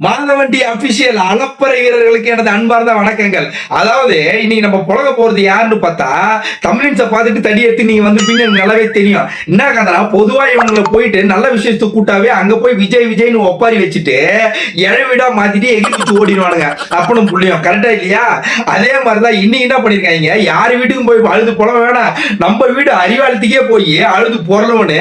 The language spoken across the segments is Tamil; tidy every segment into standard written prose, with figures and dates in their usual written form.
மாதவண்டி அபிஷியல் அலப்பறை வீரர்களுக்கு எனது அன்பார்ந்த வணக்கங்கள். அதாவது இன்னைக்கு நம்ம புழக போறது யாருன்னு பார்த்தா தமிழின்ஸை பார்த்துட்டு தடி எடுத்து நீங்க வந்திருப்பீங்க, எனக்கு நல்லாவே தெரியும். என்ன கதனா, பொதுவா இவங்களை போயிட்டு நல்ல விஷயத்தை கூட்டாவே அங்க போய் விஜய் விஜய்னு ஒப்பாரி வச்சுட்டு இழவிடா மாத்திட்டு எகிரிச்சு ஓடிடுவானுங்க. அப்பனும் புள்ளியும் கரெக்டா இல்லையா? அதே மாதிரிதான் இன்னைக்கு என்ன பண்ணிருக்காங்க, யார் வீட்டுக்கும் போய் அழுது புலவ வேணாம், நம்ம வீடு அறிவாளத்துக்கே போய் அழுது பொருளவனு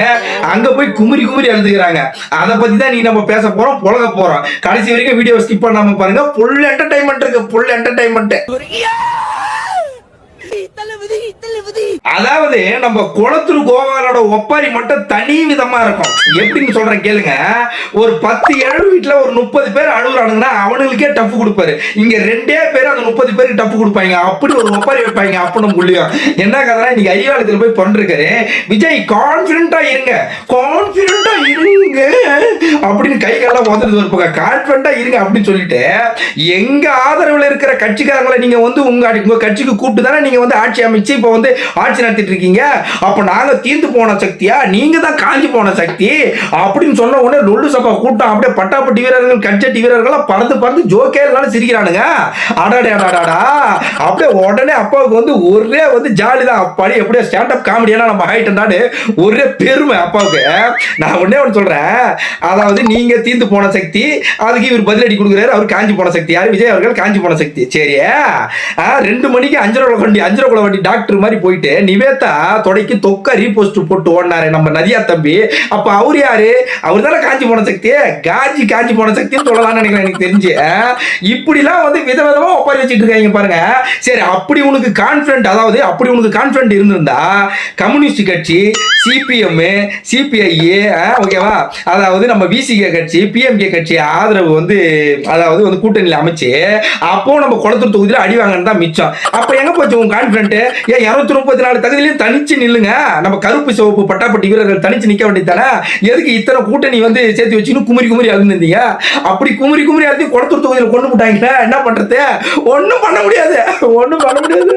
அங்க போய் குமுறி குமுறி அழுதுகிறாங்க. அதை பத்தி தான் நீ நம்ம பேச போறோம், புழக போறோம். கடைசி வரைக்கும் வீடியோ ஸ்கிப் பண்ணாம பாருங்க. ஃபுல் என்டர்டைன்மெண்ட் இருக்கு, ஃபுல் என்டர்டைன்மெண்ட். அதாவது நம்ம குளத்தூர் கோபாலோட ஒப்பாரி மட்டும் தனி விதமா இருக்கும். எப்படின்னு சொல்றேன் கேளுங்க. ஒரு 10 ஏழு வீட்டுல ஒரு 30 பேர் அழுகுறானுங்கன்னா அவனுங்களுக்கே டஃப் கொடுப்பாரு. இங்க 2 பேர் அந்த 30 பேருக்கு டஃப் கொடுப்பாங்க. அப்படி ஒரு ஒப்பாரி வைப்பாங்க. அப்பனும் புள்ளியும் என்ன கதை, இன்னைக்கு அறிவாலயத்துல போய் பண்ணிருக்காரு விஜய். கான்பிடண்டா இருங்க, கான்பிடண்டா இருங்க அப்படின்னு கை காலம் வந்துட்டு இருப்பாங்க. கான்பிடண்டா இருங்க அப்படின்னு சொல்லிட்டு எங்க ஆதரவுல இருக்கிற கட்சிக்காரங்களை நீங்க வந்து உங்க கட்சிக்கு கூப்பிட்டு தானே நீங்க வந்து ஆட்சி அமைச்சு இப்ப வந்து ஆட்சி நடத்திட்டு இருக்கீங்க. அப்ப நாங்க தீர்ந்து போன சக்தியா, நீங்க தான் காஞ்சி போன சக்தி அப்படின்னு சொன்ன உடனே லொல்லு சபா கூட்டம் அப்படியே பட்டாப்பட்டி வீரர்கள் கட்சட்டி வீரர்கள் பறந்து பறந்து ஜோக்கே இல்லாம சிரிக்கிறானுங்க. அடாடா அப்படியே உடனே அப்பாவுக்கு வந்து ஒரே வந்து ஜாலி தான். அப்பாடி எப்படியே ஸ்டாண்ட் அப் காமெடியா நம்ம ஆயிட்டாடு ஒரே பெருமை அப்பாவுக்கு. நான் உடனே ஒன்று சொல்றேன், அதாவது நீங்க தீர்ந்து போன சக்தி, அதுக்கு இவர் பதிலடி கொடுக்குறாரு. அவர் காஞ்சி போன சக்தி. யார்? விஜய் அவர்கள் காஞ்சி போன சக்தி. சரி, 2 மணிக்கு 5 குல வண்டி டாக்டர் மாதிரி போயிட்டு நிவேதா தொடைக்கு தொக்க ரீபோஸ்ட் போட்டு ஓடினாரு நம்ம நதியா தம்பி. அப்ப அவர் யாரு? அவர் தானே காஞ்சி போன சக்தி. காஞ்சி போன சக்தின்னு சொல்லலாம்னு நினைக்கிறேன் எனக்கு தெரிஞ்சு. இப்படிலாம் வந்து விதவிதமா ஒப்பாரி வச்சுட்டு இருக்காங்க பாருங்க. சரி, அப்படி உனக்கு கான்பிடன்ட், அதாவது அப்படி உனக்கு கான்பிடன்ட் இருந்திருந்தா கம்யூனிஸ்ட் கட்சி, சிபிஎம், சிபிஐ, ஓகேவா, அதாவது நம்ம விசிகே கட்சி, பிஎம்கே கட்சி ஆதரவு வந்து அதாவது வந்து கூட்டணியில் அமைச்சு அப்போ நம்ம குளத்தூர் தொகுதியில் அடி வாங்கன்னு தான் மிச்சம். அப்ப எங்க போச்சு உங்க கான்பிடன்ட்? ஏன் 234 தகுதியிலையும் தனிச்சு நில்லுங்க. நம்ம கருப்பு சிவப்பு பட்டாப்பட்டி வீரர்கள் தனிச்சு நிக்க வேண்டியதானே? எதுக்கு இத்தனை கூட்டணி வந்து சேர்த்து வச்சுன்னு குமரி குமரி அழுந்தீங்க? அப்படி குமரி குமரி அழுத்தி குளத்தூர் தொகுதியில் கொண்டு போட்டாங்க. என்ன பண்றது? ஒன்னும் பண்ண முடியாது, ஒன்னும் பண்ண முடியாது.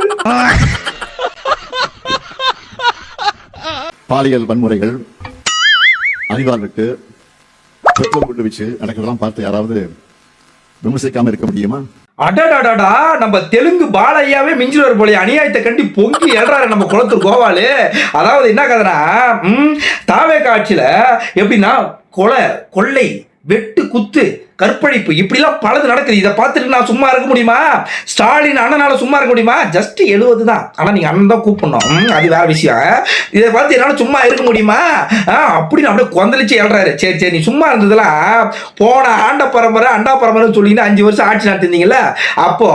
பாலியல் வன்முறைகள், அறிவாளருக்கு பெட்ரோல் குண்டு வச்சு நடக்கிறதெல்லாம் பார்த்து யாராவது விமர்சிக்காம இருக்க முடியுமா? அடடாடாடா, நம்ம தெலுங்கு பாலையாவே மிஞ்சினர் போல அநியாயத்தை கண்டி பொங்கி எழுறாரு நம்ம குளத்தூர் கோபாலு. அதாவது என்ன கதைனா, தாவே காட்சியில எப்படின்னா கொள்ளை, வெட்டு, குத்து, கற்பழிப்பு இப்படிலாம் பலது நடக்குது. இதை பார்த்துட்டு நான் சும்மா இருக்க முடியுமா? ஸ்டாலின் அண்ணனால சும்மா இருக்க முடியுமா? ஜஸ்ட் 70 தான். ஆனா நீங்க அண்ணன் தான் கூப்பிடணும், அது வேற விஷயம். இதை பார்த்து என்னால சும்மா இருக்க முடியுமா அப்படின்னு அப்படியே கொந்தளிச்சு எழுறாரு. சரி நீ சும்மா இருந்ததுலாம் போன ஆண்ட பரம்பரை அண்டா பரம்பரைன்னு சொல்லிட்டு 5 வருஷம் ஆட்சி நடத்திருந்தீங்கல்ல. அப்போ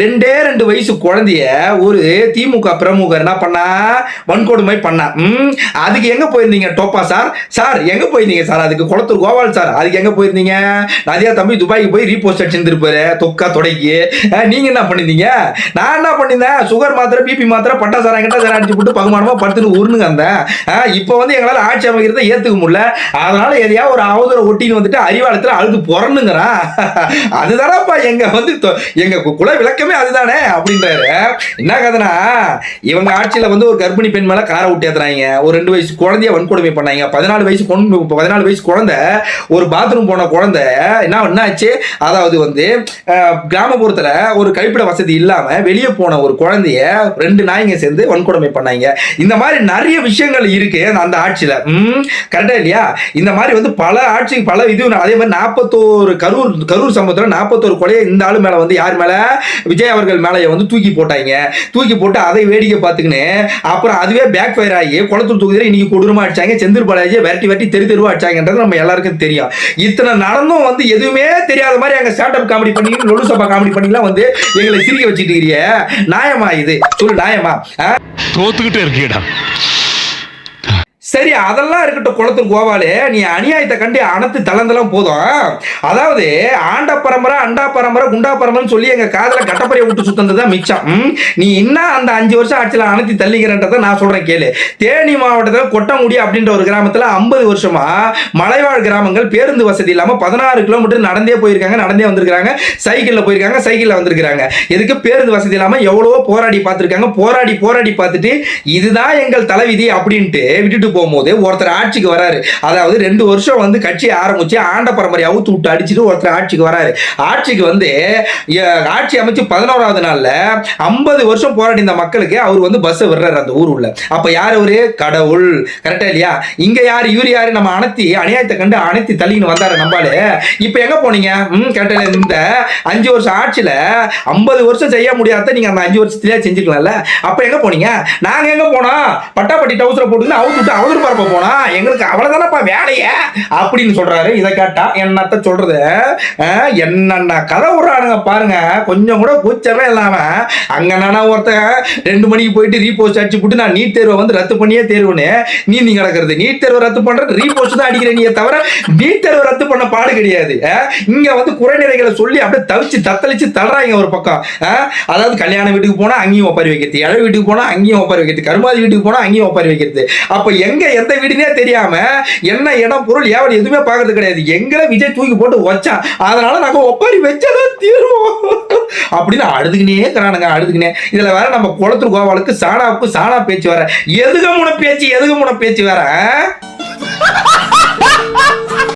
2 வயசு குழந்தைய ஒரு திமுக பிரமுகர் என்ன பண்ணா? வன்கொடுமை பண்ணா. அதுக்கு எங்க போயிருந்தீங்க? டோப்பா சார் எங்க போயிருந்தீங்க சார்? அதுக்கு குளத்தூர் கோபால் சார் அதுக்கு எங்க போயிருந்தீங்க? நதியா தம்பி துபாய்க்கு போய் ரீபோஸ்ட் அடிச்சிருந்திருப்பாரு தொக்கா தொடைக்கு. நீங்க என்ன பண்ணிருந்தீங்க? நான் என்ன பண்ணிருந்தேன்? சுகர் மாத்திரை, பிபி மாத்திரை, பட்டாசாரம் அடிச்சு போட்டு பகுமானமா படுத்துன்னு உருணுங்க. அந்த இப்ப வந்து எங்களால ஆட்சி அமைக்கிறத ஏத்துக்க முடியல, அதனால எதையா ஒரு அவதூற ஒட்டின்னு வந்துட்டு அறிவாளத்துல அழுது பொறணுங்கிறான். அதுதானப்பா எங்க வந்து எங்க குல விளக்கமே அதுதானே அப்படின்றாரு. என்ன கதைனா, இவங்க ஆட்சியில வந்து ஒரு கர்ப்பிணி பெண் மேல காரை விட்டு ஏத்துறாங்க. ஒரு 2 வயசு குழந்தைய வன்கொடுமை பண்ணாங்க. 14 வயசு குழந்தை, ஒரு பாத்ரூம் போன குழந்தை என்ன ஆச்சு? அதாவது வந்து கிராமப்புறத்துல ஒரு கழிப்பிட வசதி இல்லாம வெளியே போன ஒரு குழந்தைய 2 நாய்ங்க சேர்ந்து வன்கொடுமை பண்ணாங்க. இந்த மாதிரி நிறைய விஷயங்கள் இருக்கு அந்த ஆட்சியில. கரெக்டா இல்லையா? இந்த மாதிரி வந்து பல ஆட்சி பல இது. அதே மாதிரி 41 கரூர் சம்பவத்துல 41 கொலையை இந்த ஆளு மேல வந்து யார் மேல? விஜய் அவர்கள் மேல வந்து தூக்கி போட்டாங்க. தூக்கி போட்டு அதை வேடிக்கை பார்த்துக்கின்னு அப்புறம் அதுவே பேக் ஃபயர் ஆகி குளத்தூர் தொகுதியில இன்னைக்கு கொடூரமா அடிச்சாங்க. செந்தில் பாலாஜியை விரட்டி தெருவா அடிச்சாங்கன்றது நம்ம எல்லாருக்கும் தெரியும். இத்தனை நடந்தும் வந்து எதுவுமே தெரியாத மாதிரி அங்க ஸ்டாண்ட் அப் காமெடி பண்ணி லொல்லு சபா காமெடி பண்ணிலாம் வந்து எங்களை சிரிக்க வச்சுட்டு இருக்கிறீங்க. நியாயமா இது? சொல்லு, நியாயமா? தோத்துக்கிட்டே இருக்கீடா. சரி, அதெல்லாம் இருக்கட்டும் குளத்தூர் கோபாலு, நீ அநியாயத்தை கண்டு அனைத்து தளர்ந்தெல்லாம் போதும். அதாவது ஆண்ட பரம்பரை, அண்டா பரம்பரை, குண்டா பரம்பரைன்னு சொல்லி எங்க காதல கட்டப்பறையை விட்டு சுத்தந்ததான் மிச்சம். நீ இன்னும் அந்த 5 வருஷம் ஆட்சியில் அனைத்து தள்ளிக்கிறன்றதை நான் சொல்றேன் கேளு. தேனி மாவட்டத்தில் கொட்டங்குடி அப்படின்ற ஒரு கிராமத்தில் 50 வருஷமா மலைவாழ் கிராமங்கள் பேருந்து வசதி இல்லாம 16 கிலோமீட்டர் நடந்தே போயிருக்காங்க, நடந்தே வந்திருக்காங்க, சைக்கிள்ல போயிருக்காங்க, சைக்கிள்ல வந்திருக்காங்க. எதுக்கு? பேருந்து வசதி இல்லாம எவ்வளவோ போராடி பார்த்திருக்காங்க. போராடி பார்த்துட்டு இதுதான் எங்கள் தலைவிதி அப்படின்ட்டு விட்டுட்டு போகும்போது ஒருத்தர் ஆட்சிக்கு வராரு. அதாவது 2 வருஷம் வந்து கட்சி ஆரம்பிச்சு ஆண்ட பரம்பரை அவுத்து விட்டு அடிச்சுட்டு ஒருத்தர் ஆட்சிக்கு வராரு. ஆட்சிக்கு வந்து ஆட்சி அமைச்சு 11வது நாள்ல 50 வருஷம் போராடி இந்த மக்களுக்கு அவர் வந்து பஸ் விடுறாரு அந்த ஊர் உள்ள. அப்ப யார் அவரு? கடவுள். கரெக்டா இல்லையா? இங்க யாரு? இவர் யாரு? நம்ம அநியாயத்தை கண்டு அனைத்து தள்ளின்னு வந்தாரு நம்பாலு. இப்ப எங்க போனீங்க? கரெக்டா? இந்த 5 வருஷம் ஆட்சியில 50 வருஷம் செய்ய முடியாத நீங்க அந்த 5 வருஷத்திலேயே செஞ்சுக்கலாம்ல. அப்ப எங்க போனீங்க? நாங்க எங்க போனோம்? பட்டாப்பட்டி டவுசரை போட்டு அவுத்து விட்டு அவரு பரப்ப போனா எங்களுக்கு அவ்வளவுதானப்பா வேலைய அப்படின்னு சொல்றாரு. இதை கேட்டா என்னத்த சொல்றது? என்னென்ன கதை விடுறானுங்க பாருங்க. கொஞ்சம் கூட கூச்சமே இல்லாம அங்க நானா ஒருத்தன் 2 மணிக்கு போயிட்டு ரீபோஸ்ட் அடிச்சு போட்டு நான் நீட் தேர்வை வந்து ரத்து பண்ணியே தேர்வுன்னு நீ கிடக்கிறது. நீட் தேர்வை ரத்து பண்றது ரீபோஸ்ட் தான் அடிக்கிற நீ தவிர நீட் தேர்வை ரத்து பண்ண பாடு கிடையாது. இங்க வந்து குறைநிலைகளை சொல்லி அப்படியே தவிச்சு தத்தளிச்சு தள்ளுறாங்க ஒரு பக்கம். அதாவது கல்யாண வீட்டுக்கு போனா அங்கேயும் ஒப்பாரி வைக்கிறது, இழை வீட்டுக்கு போனா அங்கேயும் ஒப்பாரி வைக்கிறது, கருமாதி வீட்டுக்கு போனா அங்கேயும் ஒப்பாரி வைக்கிறது. அப்ப எங்க எந்த வீடுனே தெரியாம என்ன இடம் பொருள் ஏவல் எதுவுமே பார்க்கறது கிடையாது. எங்களை விஜய் தூக்கி போட்டு வச்சான், அதனால நாங்க ஒப்பாரி வச்சாதான் தீர்வோம் அப்படின்னு அழுதுகினே இருக்கிறானுங்க. அழுதுகினே இதுல வேற நம்ம குளத்தூர் கோவாலுக்கு சாணாவுக்கு சாணா பேச்சு வேற. எதுக முன பேச்சு வேற.